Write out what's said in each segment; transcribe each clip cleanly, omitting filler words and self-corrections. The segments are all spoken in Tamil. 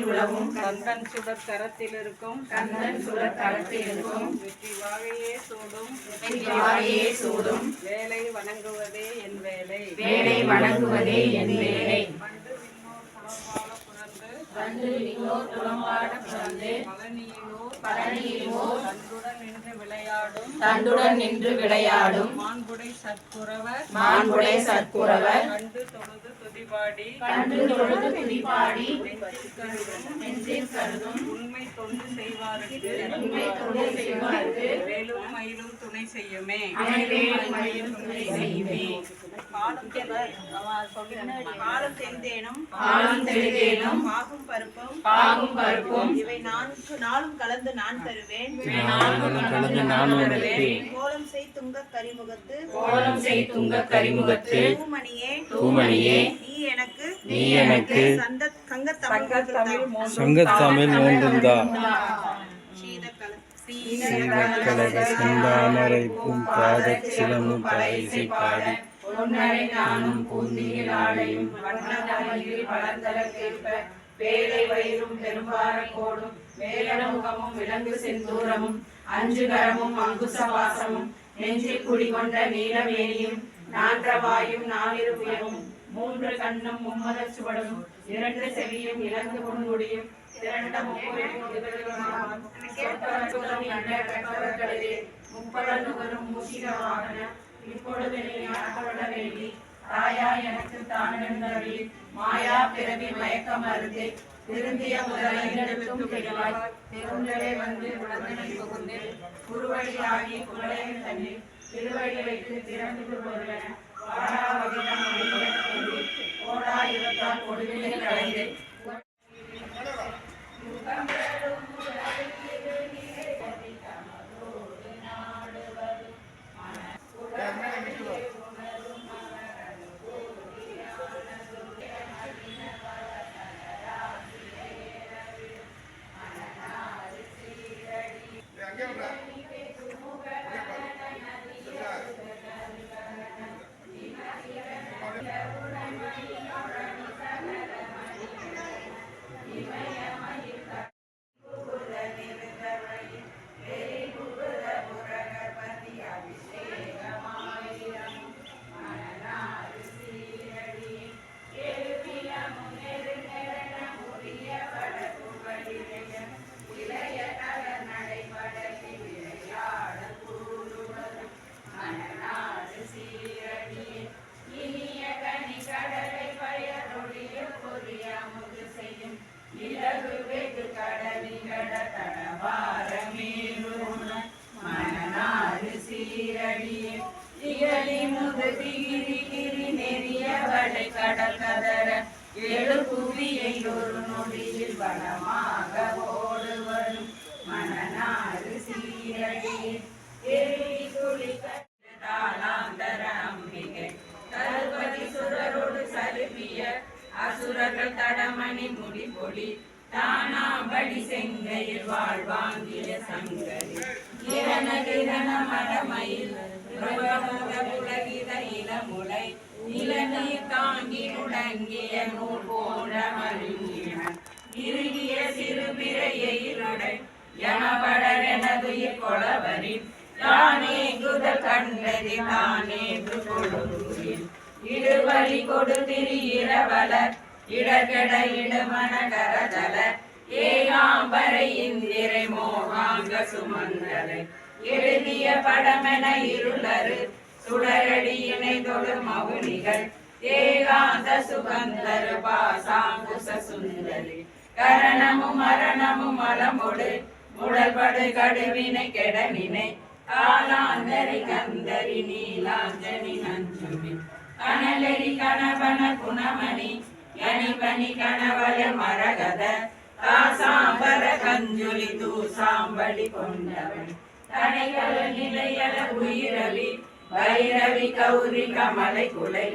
உலவும் கந்தன் சுடர் கரத்தில் இருக்கும் வெற்றி வாகையே சூடும் வேலை வணங்குவதே என் வேலை கண்டு விண்ணோர் புலம்பாட பிறந்து பழனியிலோ தண்டுடன் நின்று விளையாடும் மாண்புடை சற்குரவர் கண்டு தொழுது துதிபாடி நெஞ்சில் கருதும் உண்மை தொண்டு செய்வாருக்கு வேலும் மயிலும் துணை செய்யுமே பாலும் தெளிதேனும் பாகும் பருப்பும் இவை நாளும் கலந்து நான் தருவேன் கோலம் செய் துங்க கரிமுகத்து தூமணியே நீ எனக்கு சங்கத்தமிழ் மூன்றுந்தா சீதக்கலக செந்தாமரைப்பும் பாதச் சிலமும் படைசை பாடி நானும் பூந்தியில் ஆடையும் வளர்ந்தலக்கேற்ப வேலை வயிறும் பெரும்பாரம் கோடும் வேலமுகமும் விலங்கு செந்தூரமும் அஞ்சுகரமும் அங்குசவாசமும் நெஞ்சில் குடிகொண்ட நீலவேணியும் நான்றவாயும் நாலிருபுயமும் மூன்று கண்ணும் மும்மத சுவடும் இரண்டு செவியும் இலங்கு பொன்முடியும் திரண்ட முப்படனுகரும் மூஷிக வாகன இப்பொழுது நீ ஆட்கொள்ள வேண்டி தாயா எனக்கு தானென்றி மாயா பிறவி மயக்க மருந்து திருந்திய முதலைகளுக்கும் தெளிவாய் தெருந்தவே வந்து உடனே புகுந்து குருவழியாகி குவளையில் தண்ணீர் திருவழி வைத்து திறந்து பொருளென வாடாவதிடம் ஓடா இருக்கால் கொடுவிலை கலைந்து கடல் கதற ஏழு புவியை ஒரு நொடியில் வனமாக ஓடு வரும் மணநாறு சீரடி எருவி குளிக்காலாந்தர அம்பிகை தருபதி சுரரோடு சலுப்பிய அசுரர்கள் தடமணி முடி பொடி தானாம்படி செங்கையில் வாழ்வாங்கிய சங்கரி இரண மடமையில் உலகில இளமுலை இளநீர் தாங்கி முடங்கிய நூல் போன்ற மருங்கின இறுகிய சிறுபிரையுடை எனபடர் எனதுயிர் கொளவரி தானே குதல் கண்டதி தானே கொடுகிறேன் இடுவழி கொடுதிரி இரவலர் இடகட இடுமன கரதல ஏகாம்பரை இந்திரை மோகாங்க சுமந்தரை எழுதிய படமென இருளரு சுடரடி இணைதொடு மவுனிகள் ஏகாந்த சுகந்தரு பாசாங்குச சுந்தரி கரணமும் மரணமும் மலமொடு முடல்படு கடுவினை கெடனினை காலாந்தரி கந்தரி நீலாஞ்சனி நஞ்சுமி கனலெறி கணவன குணமணி கனிபனி கணவய மரகத காசாம்பர கஞ்சுலி தூசாம்படி கொண்டவன் தனைகள் நிலையல உயிரவி வைரவி கௌரி கமலை குலை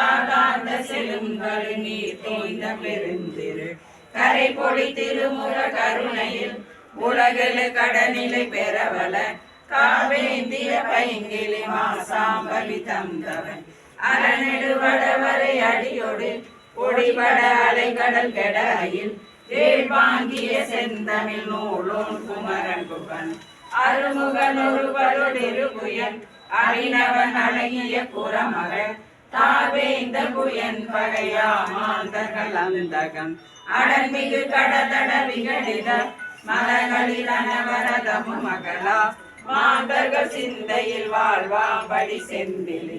ஆகாந்த செலுங்கரு நீர் தோய்ந்த பெருந்திரு கரை பொடி திருமுக கருணையில் உலகில கடனிலை பெறவல காவேந்திய பைங்கிலி மாசாம்பலி தந்தவன் அரணெடு வடவரை அடியோடு பொடிபட அலைகடல் கெடாயில் வேள்வாங்கிய செந்தமிழ் நூலோன் குமரன் குகன் அருமுகன் ஒருவருடெருபுயன் அறிணவன் அழகிய குரமகள் தாவேந்த புயன் பகையா மாந்தர்கள் அந்தகன் அடன்மிகு கடதட விகடித மலகளில் அனவரதமும் மகளா மாந்தர்கள் சிந்தையில் வாழ்வாம்படி செந்திலி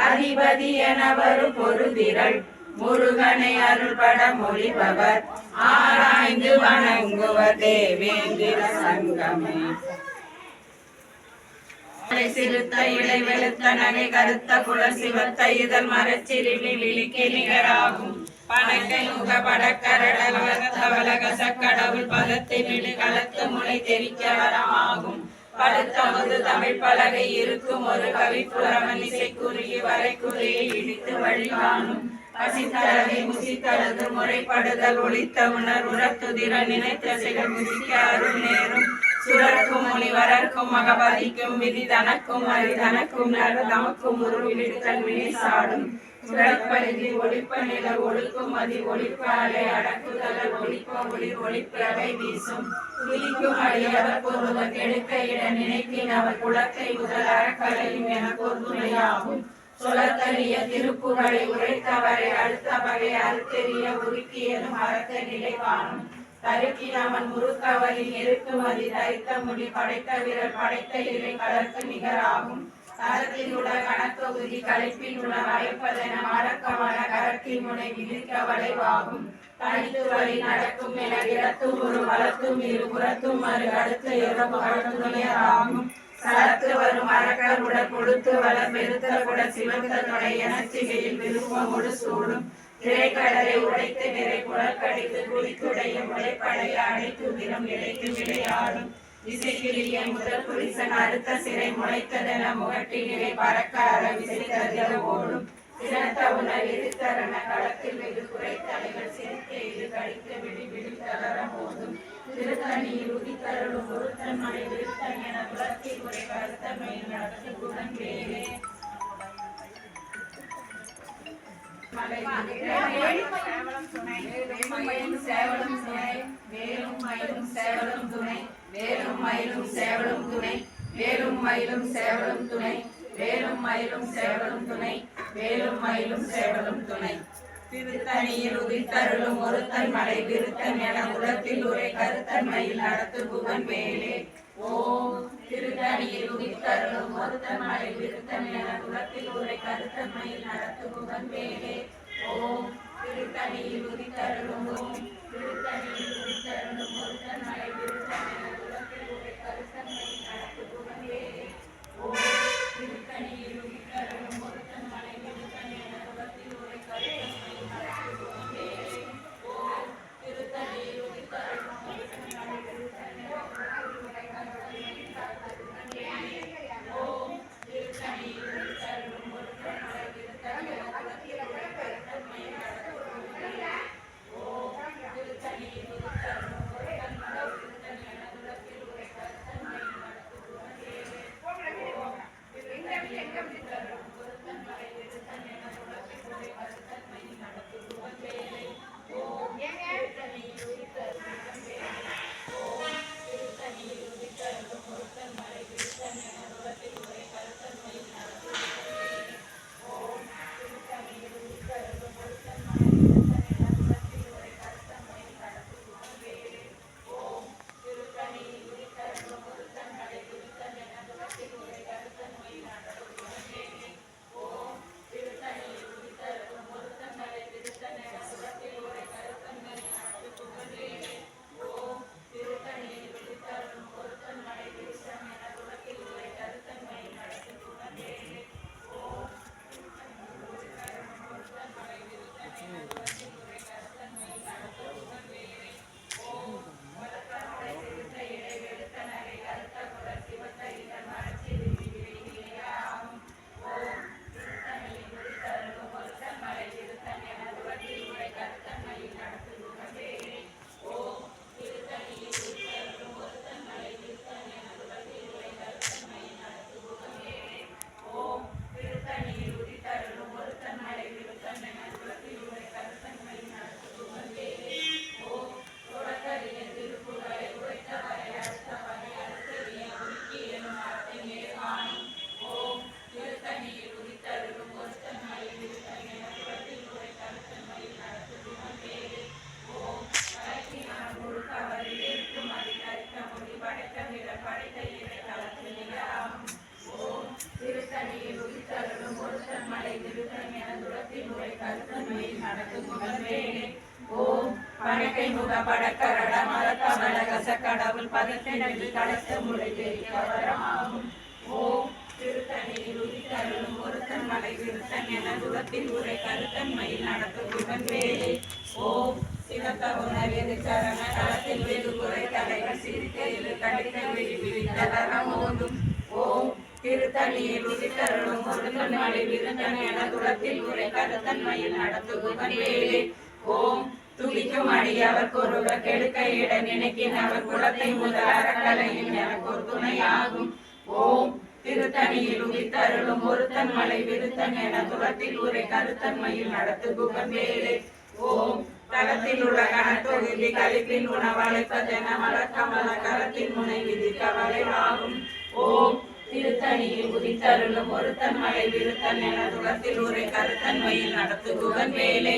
அதிபதி எனவரு பொருதிரள் முருகனை அருள்பட மொழிபவர் ஆராய்ந்து வணங்குவர் தேவேந்திர சங்கமே. சிறுத்த இலை வெளுத்த நகை கருத்த குளர் சிவத்த இதழ் மரச்சிறுமி விழிக்கு நிகராகும் பணக்கை முக படக்கரடவலக சக்கடவுள் பதத்தினிடு களத்து முளை தெரிக்க வரமாகும் படுத்த முது தமிழ் பலகை இருக்கும் ஒரு கவிப்புறவன் இசை குறுகி வரை குறியை இடித்து வழிகாணும் பசித்தளவை முசித்தளது முறைப்படுதல் ஒளித்த உணர் உரத்துதிர நினைத்த செயல் முசிக்க அருள் நேரும் சுரர்க்கும் முனிவரர்க்கும் மகபதிக்கும் விதி தனக்கும் அரி தனக்கும் நர தமக்கும் உருவிடுதல் வினை சாடும் சுழற்பரிதி ஒளிப்ப நில ஒழுக்கும் மதி ஒளிப்ப அலை அடக்குதல் ஒளிப்ப ஒளிர் ஒளிப்பிரவை வீசும் விழிக்கும் அடியவர் பொருவர் கெடுக்க இட நினைக்கின் அவர் குலத்தை முதல் அறக்கலையும் என பொருளையாகும் சொலத்தறிய திருப்புகளை உரைத்தவரை அடுத்த வகை அறுத்தெறிய உருக்கியதும் அறத்த நிலை காணும் தருக்கினவன் முறுக்கவரில் இருக்குமதி தரித்த முடி படைத்த விரல் படைத்த இலை கலர்க்கு நிகராகும் தரத்தில் உள்ள கணத்தொகுதி கலைப்பில் உள்ள வளைப்பதென வழக்கமான கரத்தின் முனை விதிக்க வளைவாகும் தனித்து வழி நடக்கும் என இடத்தும் ஒரு வளத்தும் இரு புறத்தும் மறு அடுத்த இரவு சலத்து வரும் அரக்கர் உடல் கொடுத்து வளர் பெருத்த கூட சிவந்த தொடை எனச்சிகையில் விருப்பமோடு சூடும் திரைக்கடலை உடைத்து நிறை குடல் கடித்து குடித்துடைய முளைப்படைய அடைத்து தினம் நிலைத்து விளையாடும் இசைக்கிளிய முதல் புரிசன் அடுத்த சிறை முளைத்ததென முகட்டி நிலை பறக்க அற விசை தருக ஓடும் சிறந்த உணர் இருத்தரண களத்தில் வெகு குறைத்தலைகள் சிரிக்க இது கடித்து விழி விழி தளர போதும் திருத்தணியில் உதித்தருளும் ஒருத்தன் மனை விருத்தன் என குலத்தில் உரை கருத்தமை நடத்து குடன் வேலே சேவலும் துணை வேலும் மயிலும் சேவலும் துணை வேலும் மயிலும் சேவலும் துணை வேலும் மயிலும் சேவலும் துணை வேலும் மயிலும் சேவலும் துணை வேலும் மயிலும் சேவலும் துணை திருத்தணியில் உதித்தருளும் ஒருத்தன் மலை விருத்தன் என உலத்தில் உரை கருத்தன் மயில் நடத்து புகன் வேலே ஓம் திருத்தணியில் உதித்தருளும் ஒருத்தன் மலை விருத்தன் என உலத்தில் உரை கருத்தன் மயில் நடத்து புகன் வேலே ஓம் திருத்தணியில் உதித்தருளும் ஓம் திருத்தணியில் உதித்தருளும் ஒருத்தன் மலை விருத்தன் என உலத்தில் உரை கருத்தன் மயில் நடத்து புகன் வேலே ஓம் திருத்தணியில் உதித்தருளும் ஒருத்தன் மலை விருத்தன் என உலத்தில் உரை கருத்தன் திருத்தணியில் பணக்கை முக படக்கரட மரத்தவள கசக்கடவுள் பதத்தினடி கடத்த முளைவே கவரமாகும். ஓம் திருத்தணியில் உதித்தருளும் ஒருத்தன் மலை விருத்தன் என துளத்தில் உரை கருத்தன்மையில் நடத்தும் குகன் வேலை. ஓம் சிவத்த உணர்வு சரண களத்தில் வெகு குறை தலைவர் சிரிக்கையில் கடித்த விழி விழித்தரம் ஓதும். ஓம் திருத்தணியில் உதித்தருளும் ஒருத்தன் மலை விருத்தன் என துளத்தில் உரை கருத்தன்மையில் நடத்தும் குகன் வேலை. ஓம் துடிக்கும் அடியவர் ஒருவர் கெடுக்க இட நினைக்கின் அவர் குலத்தை முதல் அறக்கலையும் எனக்கு ஒரு துணையாகும். ஓம் திருத்தணியில் உதித்தருளும் ஒருத்தன் மலை விருத்தன் என துளத்தில் உரை கருத்தன்மையில் நடத்து குகன் வேலை. ஓம் தளத்தில் உள்ள கணத்தொகுதி கழிப்பின் உணவழைப்பதென மலக்கமல கரத்தின் முனை விதிக்க வளைவாகும். ஓம் திருத்தணியில் உதித்தருளும் ஒருத்தன் மலை விருத்தன் என துளத்தில் உரை கருத்தன்மையில் நடத்து குகன் வேலை.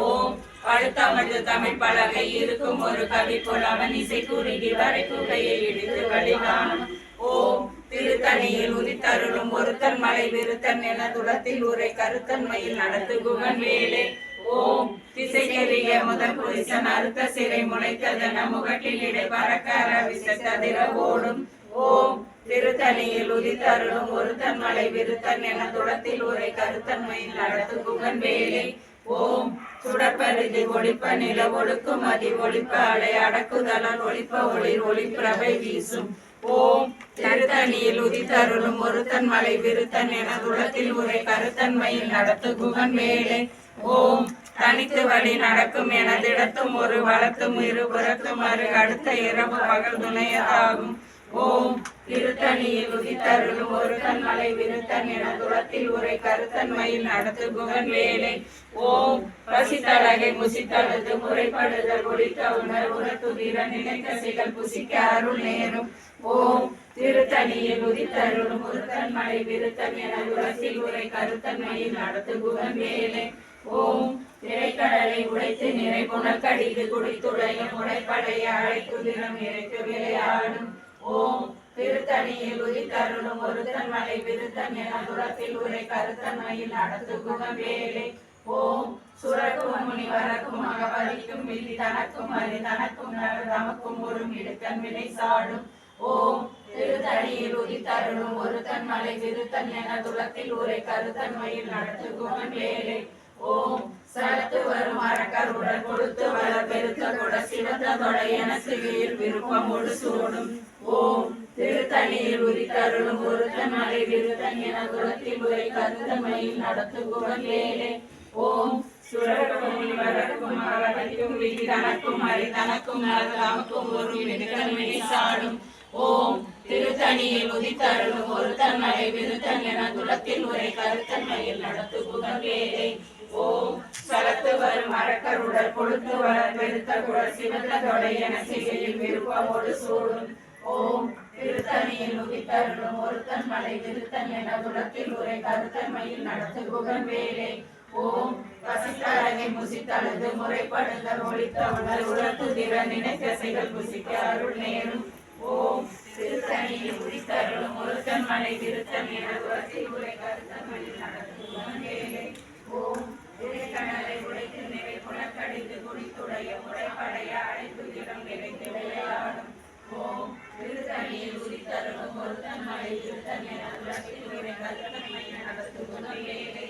ஓம் பழுத்தமது தமிழ் பலகை இருக்கும் ஒரு கவி புலவன் இசை குறுகி வரை குகையை இடித்து வழிகாணும். ஓம் திருத்தணியில் உதித்தருளும் ஒருத்தன் மலை விருத்தன் என துளத்தில் உரை கருத்தன்மையில் நடத்து குகன் வேலை. ஓம் திசைக்கெறிய முதல் புரிசன் அறுத்த சிறை முளைத்ததென முகட்டில் இடை பறக்கர விசத்ததிர ஓடும். ஓம் திருத்தணியில் உதித்தருளும் ஒருத்தன் மலை விருத்தன் என துளத்தில் உரை கருத்தன்மையில் நடத்து குகன் வேலை. ஓம் சுடற்பருதி ஒளிப்ப நில ஒடுக்கும் அதி ஒளிப்ப அலை அடக்குதலால் ஒளிப்ப ஒளிர் ஒளிப்பிரபை வீசும். ஓம் திருத்தணியில் உதித்தருளும் ஒருத்தன் மலை விருத்தன் என துளத்தில் உரை கருத்தன்மையில் நடத்து குகன் வேலை. ஓம் தனித்து வழி நடக்கும் என திடத்தும் ஒரு வளத்தும் இருபுறத்தும் அரு அடுத்த இரவு பகல் துணையதாகும். ஓம் திருத்தணியில் உதித்தருளும் ஒருத்தன் மலை விருத்தன் என துளத்தில் உரை கருத்தன்மையில் நடத்து குகன் வேலை. ஓம் பசித்தழகை முசித்தழுது முறைப்படுதல் ஒழிக்க உணர் உரத்துதிர நினைத்த சிகல் புசிக்க அருள் நேரும். ஓம் திருத்தணியில் உதித்தருளும் ஒருத்தன் மலை விருத்தன் என துளத்தில் உரை கருத்தன்மையில் நடத்து குகன் வேலை. ஓம் திரைக்கடலை உடைத்து நிறை புனற்கடிது குடித்துடைய முறைப்படைய அழைத்துதிரம் நிறைத்து விளையாடும். ஓம் திருத்தணியில் உதித்தருளும் ஒருத்தன் மலை விருத்தன் என துளத்தில் உரை கருத்தன்மையில் நடத்து குகன் வேலை. ஓம் சுரக்கும் முனிவரக்கும் மகபலிக்கும் வில்லி தனக்கும் அரி தனக்கும் தமக்கும் ஒரு இடுக்கன் வினை சாடும். ஓம் திருத்தணியில் உதித்தருளும் ஒருத்தன் மலை விருத்தன் என துளத்தில் உரை கருத்தன்மையில் நடத்து குகன் வேலை. ஓம் சரத்து வரும் அறக்கருடன் கொடுத்து வளர் பெருத்த கொட சிவத்த தொடை என சிவியில் விருப்பம் ஒடு சூடும். ஓம் திருத்தணியில் உதித்தருளும் ஒருத்தன் மலை விருத்தன் என துளத்தில் உரை கருத்தன்மையில் நடத்து குகன் வேலை. ஓம் சுரக்கும் முனிவரக்கும் மகபலிக்கும் வில்லி தனக்கும் அரி தனக்கும் தமக்கும் ஒரு இடுக்கன் வினை சாடும். ஓம் திருத்தணியில் உதித்தருளும் ஒருத்தன் மலை விருத்தன் என துளத்தில் உரை கருத்தன்மையில் நடத்து குகன் வேலை. ஓம் சலத்து வரும் அறக்கருடல் கொழுத்து வளர் பெருத்த குடல் சிவத்த தொடை என சிகையில் விருப்பமோடு சூடும். ஓம் திருத்தணியில் உதித்தருளும் ஒருத்தன் மலை விருத்தன் என துளத்தில் உரை கருத்தன்மையில் நடத்து குகன் வேலை. ஓம் பசித்தழகை முசித்தழுது முறைப்படுதல் ஒழித்த உணர் உரத்துதிர நினைத்த சிகல் புசிக்க அருள் நேரும். ஓம் திருத்தணியில் உதித்தருளும் ஒருத்தன் மலை விருத்தன் என துளத்தில் உரை கருத்தன்மையில் நடத்து குகன் வேலை. ஓம் திரைக்கடலை உடைத்து நிறை புனற்கடித்து குடித்துடைய முறைப்படைய அழைத்துதிரம் நிறைத்து விளையாடும். ஓம் திருத்தணியில் உதித்தருளும் ஒருத்தன் மலை விருத்தன் என துளத்தில் உரை கருத்தன்மையில் நடத்து குகன் வேலை.